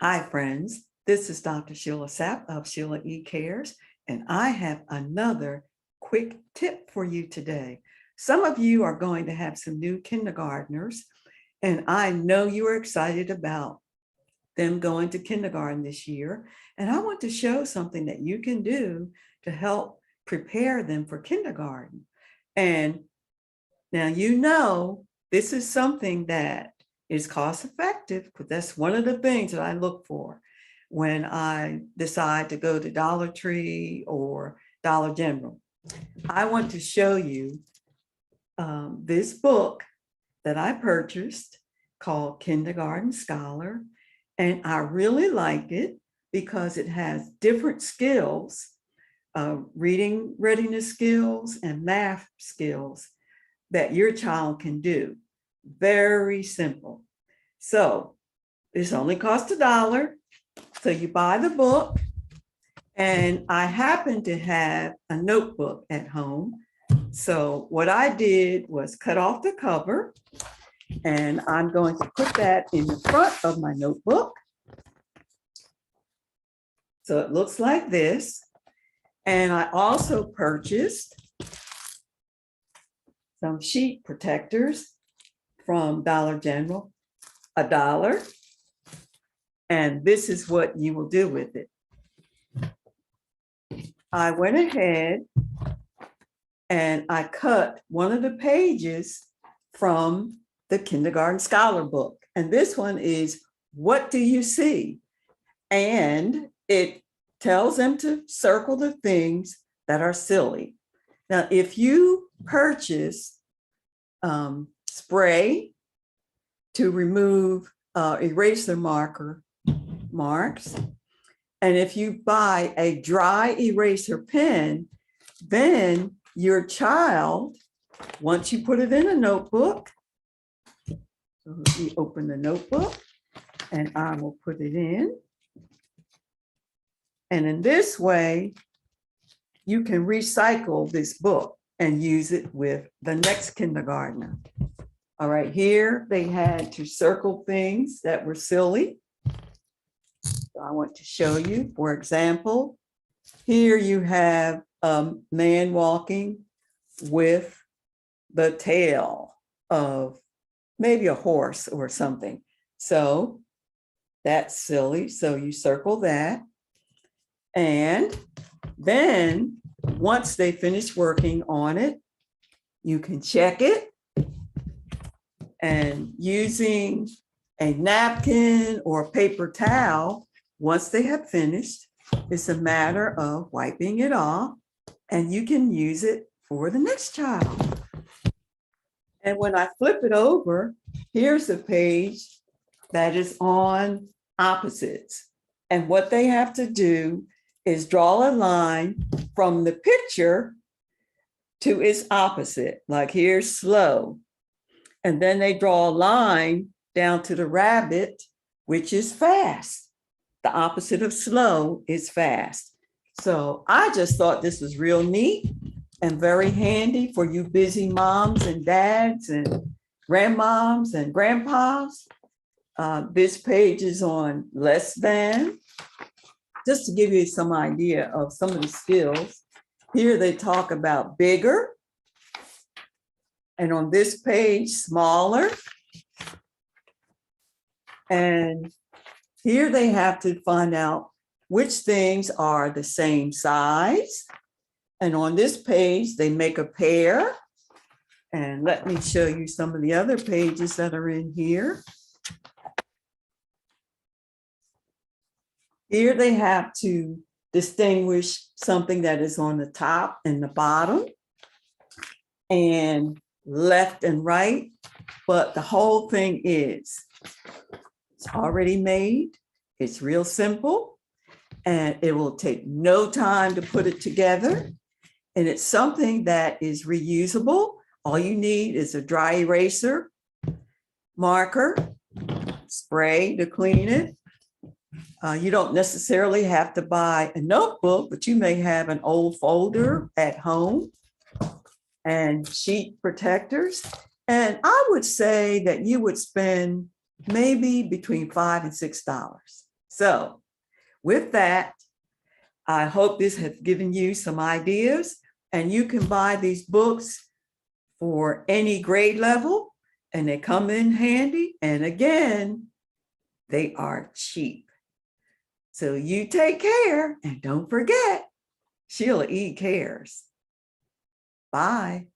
Hi, friends. This is Dr. Sheila Sapp of Sheila E. Cares, and I have another quick tip for you today. Some of you are going to have some new kindergartners, and I know you are excited about them going to kindergarten this year. And I want to show something that you can do to help prepare them for kindergarten. And now, this is something that is cost effective, because that's one of the things that I look for when I decide to go to Dollar Tree or Dollar General. I want to show you this book that I purchased called Kindergarten Scholar. And I really like it because it has different skills, reading readiness skills and math skills that your child can do. Very simple. So this only costs $1. So you buy the book, and I happen to have a notebook at home. So what I did was cut off the cover, and I'm going to put that in the front of my notebook. So it looks like this. And I also purchased some sheet protectors from Dollar General, $1. And this is what you will do with it. I went ahead and I cut one of the pages from the Kindergarten Scholar book. And this one is, what do you see? And it tells them to circle the things that are silly. Now, if you purchase spray to remove eraser marks, and if you buy a dry eraser pen, then your child, once you put it in a notebook, so let me open the notebook and I will put it in. And in this way, you can recycle this book and use it with the next kindergartner. All right, here they had to circle things that were silly. So I want to show you, for example, here you have a man walking with the tail of maybe a horse or something. So that's silly. So you circle that. And then once they finish working on it, you can check it. And using a napkin or paper towel, once they have finished, it's a matter of wiping it off, and you can use it for the next child. And when I flip it over, here's the page that is on opposites. And what they have to do is draw a line from the picture to its opposite. Like here's slow. And then they draw a line down to the rabbit, which is fast. The opposite of slow is fast. So I just thought this was real neat and very handy for you busy moms and dads and grandmoms and grandpas. This page is on less than, just to give you some idea of some of the skills. Here they talk about bigger. And on this page, smaller. And here they have to find out which things are the same size. And on this page, they make a pair. And let me show you some of the other pages that are in here. Here they have to distinguish something that is on the top and the bottom, and left and right. But the whole thing is, it's already made. It's real simple, and it will take no time to put it together. And it's something that is reusable. All you need is a dry eraser, marker, spray to clean it. You don't necessarily have to buy a notebook, but you may have an old folder at home and sheet protectors. And I would say that you would spend maybe between $5 and $6. So with that, I hope this has given you some ideas, and you can buy these books for any grade level, and they come in handy. And again, they are cheap. So you take care, and don't forget, Sheila E. cares. Bye.